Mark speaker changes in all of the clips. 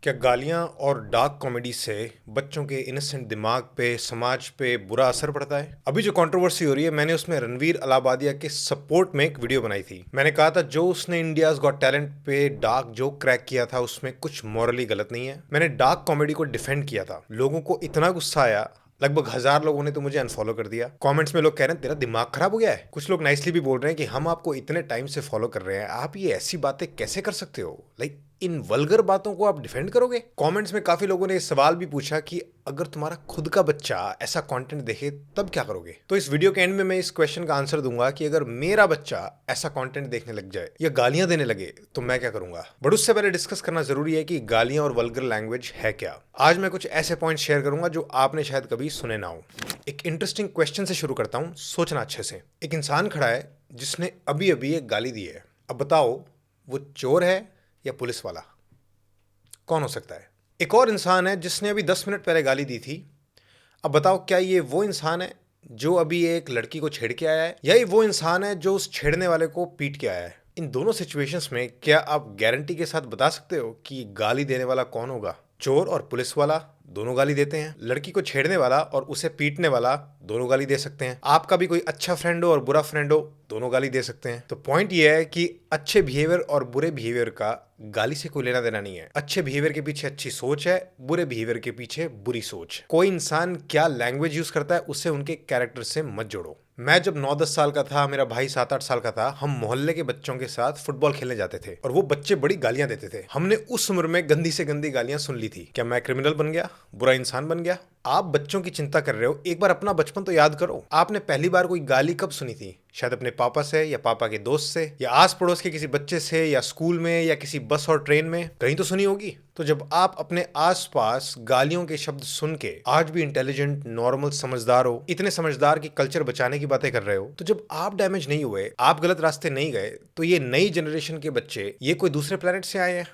Speaker 1: क्या गालियाँ और डार्क कॉमेडी से बच्चों के इनोसेंट दिमाग पे, समाज पे बुरा असर पड़ता है? अभी जो कंट्रोवर्सी हो रही है, मैंने उसमें रणवीर अलाहाबादिया के सपोर्ट में एक वीडियो बनाई थी। मैंने कहा था जो उसने इंडियाज गॉट टैलेंट पे डार्क जोक क्रैक किया था उसमें कुछ मॉरली गलत नहीं है। मैंने डार्क कॉमेडी को डिफेंड किया था। लोगों को इतना गुस्सा आया, लगभग 1000 लोगों ने तो मुझे अनफॉलो कर दिया। कमेंट्स में लोग कह रहे हैं तेरा दिमाग खराब हो गया है। कुछ लोग नाइसली भी बोल रहे हैं कि हम आपको इतने टाइम से फॉलो कर रहे हैं, आप ये ऐसी बातें कैसे कर सकते हो? लाइक इन वल्गर बातों को आप डिफेंड करोगे? कमेंट्स में काफी लोगों ने सवाल भी पूछा कि अगर तुम्हारा खुद का बच्चा ऐसा कंटेंट देखे तब क्या करोगे? तो इस वीडियो के एंड में मैं इस क्वेश्चन का आंसर दूंगा कि अगर मेरा बच्चा ऐसा कंटेंट देखने लग जाए या गालियां देने लगे तो मैं क्या करूंगा। बट उससे पहले डिस्कस करना जरूरी है कि गालियां और वल्गर लैंग्वेज है क्या। आज मैं कुछ ऐसे पॉइंट शेयर करूंगा जो आपने शायद कभी सुने ना हो। एक इंटरेस्टिंग क्वेश्चन से शुरू करता हूं, सोचना अच्छे से। एक इंसान खड़ा है जिसने अभी अभी एक गाली दी है। अब बताओ वो चोर है या पुलिस वाला? कौन हो सकता है? एक और इंसान है जिसने अभी 10 मिनट पहले गाली दी थी। अब बताओ क्या ये वो इंसान है जो अभी एक लड़की को छेड़ के आया है, या ये वो इंसान है जो उस छेड़ने वाले को पीट के आया है? इन दोनों सिचुएशंस में क्या आप गारंटी के साथ बता सकते हो कि गाली देने वाला कौन होगा? चोर और पुलिस वाला दोनों गाली देते हैं, लड़की को छेड़ने वाला और उसे पीटने वाला दोनों गाली दे सकते हैं, आपका भी कोई अच्छा फ्रेंड हो और बुरा फ्रेंड हो दोनों गाली दे सकते हैं। तो पॉइंट ये है कि अच्छे बिहेवियर और बुरे बिहेवियर का गाली से कोई लेना देना नहीं है। अच्छे बिहेवियर के पीछे अच्छी सोच है, बुरे बिहेवियर के पीछे बुरी सोच। कोई इंसान क्या लैंग्वेज यूज करता है उससे उनके कैरेक्टर से मत जोड़ो। मैं जब 9-10 साल का था, मेरा भाई 7-8 साल का था, हम मोहल्ले के बच्चों के साथ फुटबॉल खेलने जाते थे और वो बच्चे बड़ी गालियां देते थे। हमने उस उम्र में गंदी से गंदी गालियां सुन ली थी। क्या मैं क्रिमिनल बन गया, बुरा इंसान बन गया? आप बच्चों की चिंता कर रहे हो, एक बार अपना बचपन तो याद करो। आपने पहली बार कोई गाली कब सुनी थी? शायद अपने पापा से, या पापा के दोस्त से, या आस पड़ोस के किसी बच्चे से, या स्कूल में, या किसी बस और ट्रेन में कहीं तो सुनी होगी। तो जब आप अपने आसपास गालियों के शब्द सुन के आज भी इंटेलिजेंट, नॉर्मल, समझदार हो, इतने समझदार कि कल्चर बचाने की बातें कर रहे हो, तो जब आप डैमेज नहीं हुए, आप गलत रास्ते नहीं गए, तो ये नई जनरेशन के बच्चे ये कोई दूसरे प्लेनेट से आए हैं?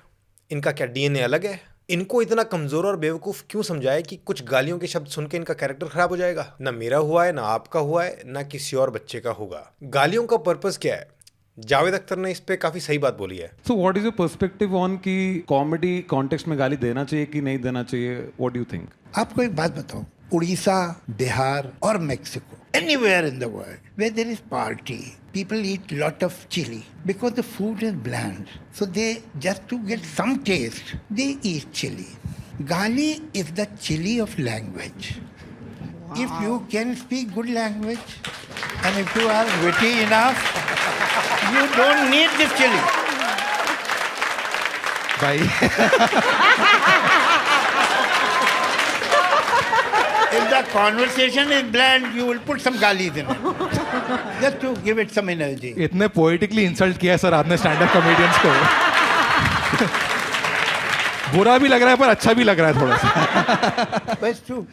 Speaker 1: इनका क्या डीएनए अलग है? इनको इतना कमजोर और बेवकूफ क्यों समझाए कि कुछ गालियों के शब्द सुन के इनका कैरेक्टर खराब हो जाएगा? ना मेरा हुआ है, ना आपका हुआ है, ना किसी और बच्चे का होगा। गालियों का पर्पस क्या है? जावेद अख्तर ने इस पे काफी सही बात बोली है।
Speaker 2: So what is your perspective on कि कॉमेडी कॉन्टेक्स्ट में गाली देना चाहिए कि नहीं देना चाहिए? What do you think?
Speaker 3: आपको एक बात बताओ, उड़ीसा, बिहार और Mexico, anywhere in the world where there is party, people eat lot of chili because the food is bland. So they, just to get some taste, they eat chili. Gali is the chili of language. Wow. If you can speak good language and if you are witty enough, you don't need this chili.
Speaker 2: भाई
Speaker 3: If the conversation is bland, you will put some galis in it. Just to give it some energy.
Speaker 2: इतने poetically insult किया है sir आपने stand up comedians को। बुरा भी लग रहा है पर अच्छा भी लग रहा है थोड़ा सा।
Speaker 3: But it's true.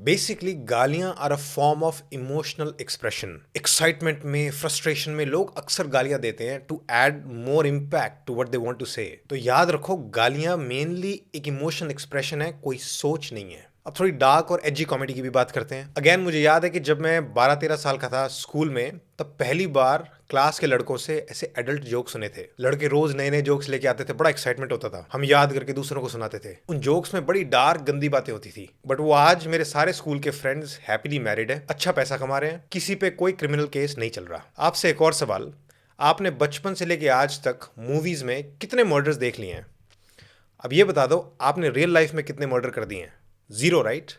Speaker 1: बेसिकली गालियां are a form of emotional expression. Excitement में, फ्रस्ट्रेशन में लोग अक्सर गालियां देते हैं to add more impact to what they want to say. तो याद रखो, गालियां मेनली एक इमोशनल एक्सप्रेशन है, कोई सोच नहीं है। अब थोड़ी डार्क और एजी कॉमेडी की भी बात करते हैं। अगेन मुझे याद है कि जब मैं 12-13 साल का था स्कूल में, तब पहली बार क्लास के लड़कों से ऐसे एडल्ट जोक सुने थे। लड़के रोज नए नए जोक्स लेके आते थे, बड़ा एक्साइटमेंट होता था। हम याद करके दूसरों को सुनाते थे। उन जोक्स में बड़ी डार्क, गंदी बातें होती थी। बट वो आज मेरे सारे स्कूल के फ्रेंड्स हैप्पीली मैरिड है, अच्छा पैसा कमा रहे हैं, किसी पे कोई क्रिमिनल केस नहीं चल रहा। आपसे एक और सवाल, आपने बचपन से लेके आज तक मूवीज में कितने मर्डर्स देख लिए हैं? अब ये बता दो, आपने रियल लाइफ में कितने मर्डर कर दिए हैं? 0, राइट?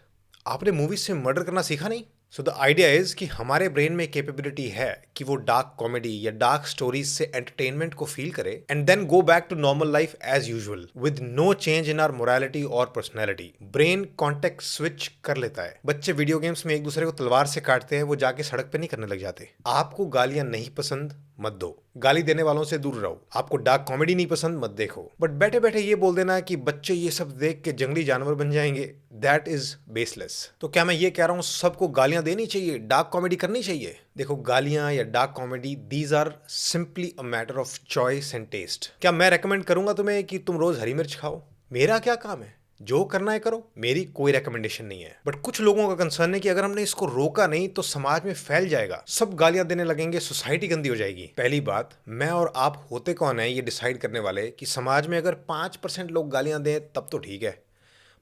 Speaker 1: आपने मूवीज से मर्डर करना सीखा नहीं। सो द आइडिया इज कि हमारे ब्रेन में कैपेबिलिटी है कि वो डार्क कॉमेडी या डार्क स्टोरीज से एंटरटेनमेंट को फील करे and then go back to normal life as usual with no change in our morality और पर्सनैलिटी। ब्रेन कॉन्टेक्ट स्विच कर लेता है। बच्चे वीडियो गेम्स में एक दूसरे को तलवार से काटते हैं, वो जाके सड़क पे नहीं करने लग जाते। आपको गालियां नहीं पसंद, मत दो। गाली देने वालों से दूर रहो। आपको डार्क कॉमेडी नहीं पसंद, मत देखो। बट बैठे बैठे ये बोल देना कि बच्चे ये सब देख के जंगली जानवर बन जाएंगे, दैट इज बेसलेस। तो क्या मैं ये कह रहा हूं सबको गालियां देनी चाहिए, डार्क कॉमेडी करनी चाहिए? देखो, गालियां या dark comedy, these are simply a matter of choice and taste. क्या मैं रेकमेंड करूंगा तुम्हें कि तुम रोज हरी मिर्च खाओ? मेरा क्या काम है? जो करना है करो, मेरी कोई रेकमेंडेशन नहीं है। बट कुछ लोगों का कंसर्न है कि अगर हमने इसको रोका नहीं तो समाज में फैल जाएगा, सब गालियां देने लगेंगे, सोसाइटी गंदी हो जाएगी। पहली बात, मैं और आप होते कौन है ये डिसाइड करने वाले कि समाज में अगर 5% लोग गालियां दें तब तो ठीक है,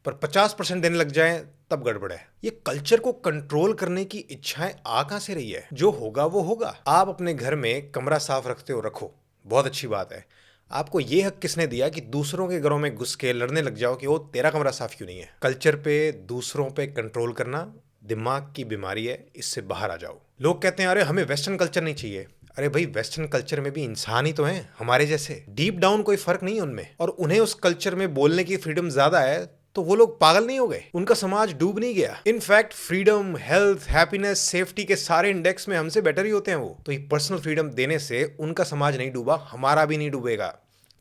Speaker 1: पर 50% देने लग जाएं तब गड़बड़ है। ये कल्चर को कंट्रोल करने की इच्छाएं आ कहां से रही है? जो होगा वो होगा। आप अपने घर में कमरा साफ रखते हो, रखो, बहुत अच्छी बात है। आपको ये हक किसने दिया कि दूसरों के घरों में घुस के लड़ने लग जाओ कि वो तेरा कमरा साफ क्यों नहीं है? कल्चर पे दूसरों पे कंट्रोल करना दिमाग की बीमारी है, इससे बाहर आ जाओ। लोग कहते हैं अरे हमें वेस्टर्न कल्चर नहीं चाहिए। अरे भाई, वेस्टर्न कल्चर में भी इंसान ही तो हैं हमारे जैसे, डीप डाउन कोई फर्क नहीं है उनमें, और उन्हें उस कल्चर में बोलने की फ्रीडम ज्यादा है, तो वो लोग पागल नहीं हो गए, उनका समाज डूब नहीं गया। In fact freedom, health, happiness, safety के सारे इंडेक्स में हमसे बेटर ही होते हैं वो। तो ये पर्सनल फ्रीडम देने से उनका समाज नहीं डूबा, हमारा भी नहीं डूबेगा,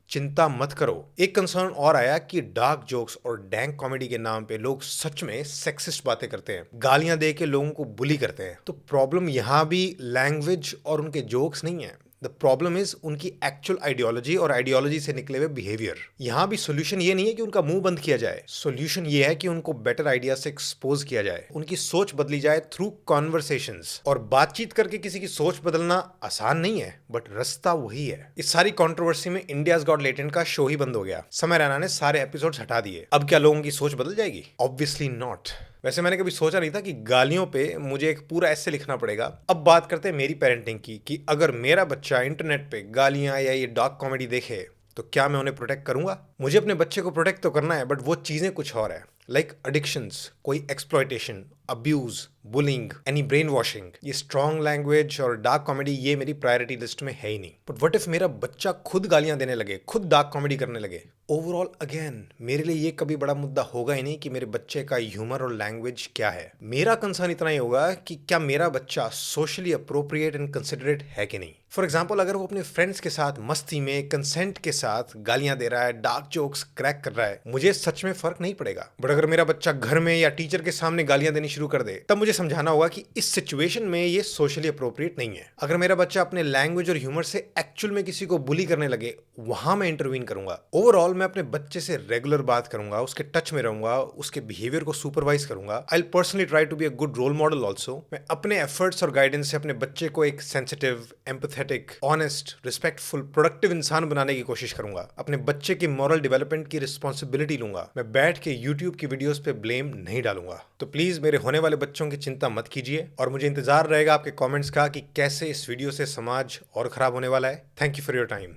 Speaker 1: चिंता मत करो। एक कंसर्न और आया कि डार्क जोक्स और डैंक कॉमेडी के नाम पे लोग सच में सेक्सिस्ट बातें करते हैं, गालियां दे के लोगों को बुली करते हैं। तो प्रॉब्लम यहां भी लैंग्वेज और उनके जोक्स नहीं है, द प्रॉब्लम इज उनकी एक्चुअल आइडियोलॉजी और आइडियोलॉजी से निकले हुए बिहेवियर। यहां भी सोल्यूशन ये नहीं है कि उनका मुंह बंद किया जाए, सोल्यूशन ये है कि उनको बेटर आइडिया से एक्सपोज किया जाए, उनकी सोच बदली जाए थ्रू कॉन्वर्सेशंस। और बातचीत करके किसी की सोच बदलना आसान नहीं है, बट रास्ता वही है। इस सारी कंट्रोवर्सी में इंडियाज गॉट लेटेंट का शो ही बंद हो गया, समय रैना ने सारे एपिसोड्स हटा दिए। अब क्या लोगों की सोच बदल जाएगी? Obviously not. वैसे मैंने कभी सोचा नहीं था कि गालियों पे मुझे एक पूरा ऐसे लिखना पड़ेगा। अब बात करते हैं मेरी पेरेंटिंग की, कि अगर मेरा बच्चा इंटरनेट पे गालियां या ये डार्क कॉमेडी देखे तो क्या मैं उन्हें प्रोटेक्ट करूंगा? मुझे अपने बच्चे को प्रोटेक्ट तो करना है, बट वो चीजें कुछ और है, लाइक एडिक्शंस, कोई exploitation, abuse, bullying, any brain washing. ये स्ट्रॉन्ग लैंग्वेज और डार्क कॉमेडी ये मेरी प्रायोरिटी लिस्ट में है ही नहीं। बट व्हाट इफ मेरा बच्चा खुद गालियां देने लगे, खुद डार्क कॉमेडी करने लगे? ओवरऑल अगेन मेरे लिए ये कभी बड़ा मुद्दा होगा ही नहीं कि मेरे बच्चे का ह्यूमर और लैंग्वेज क्या है। मेरा कंसर्न इतना ही होगा कि क्या मेरा बच्चा सोशली अप्रोप्रिएट एंड कंसिडरेट है कि नहीं। फॉर एग्जाम्पल, अगर वो अपने फ्रेंड्स के साथ मस्ती में कंसेंट के साथ गालियां दे रहा है, डार्क जोक्स क्रैक कर रहा है, मुझे सच में फर्क नहीं पड़ेगा। बट अगर मेरा बच्चा घर में या टीचर के सामने गालियां देनी शुरू कर दे, तब मुझे समझाना होगा कि इस सिचुएशन में ये सोशली अप्रोप्रिएट नहीं है। अगर मेरा बच्चा अपने लैंग्वेज और ह्यूमर से एक्चुअल में किसी को बुली करने लगे, वहां मैं इंटरवीन करूंगा। ओवरऑल मैं अपने बच्चे से रेगुलर बात करूंगा, उसके टच में रहूंगा, उसके बिहेवियर को सुपरवाइज करूंगा। I will personally try to be a good role model also. मैं अपने एफर्ट्स और गाइडेंस से अपने बच्चे को एक sensitive, empathetic, honest, respectful, productive इंसान बनाने की कोशिश करूंगा। अपने बच्चे की मॉरल डेवलपमेंट की रिस्पॉन्सिबिलिटी लूंगा। मैं बैठ के यूट्यूब की वीडियोस पे ब्लेम नहीं डालूंगा। तो प्लीज मेरे होने वाले बच्चों की चिंता मत कीजिए, और मुझे इंतजार रहेगा आपके कमेंट्स का कि कैसे इस वीडियो से समाज और खराब होने वाला है। Thank you for your time.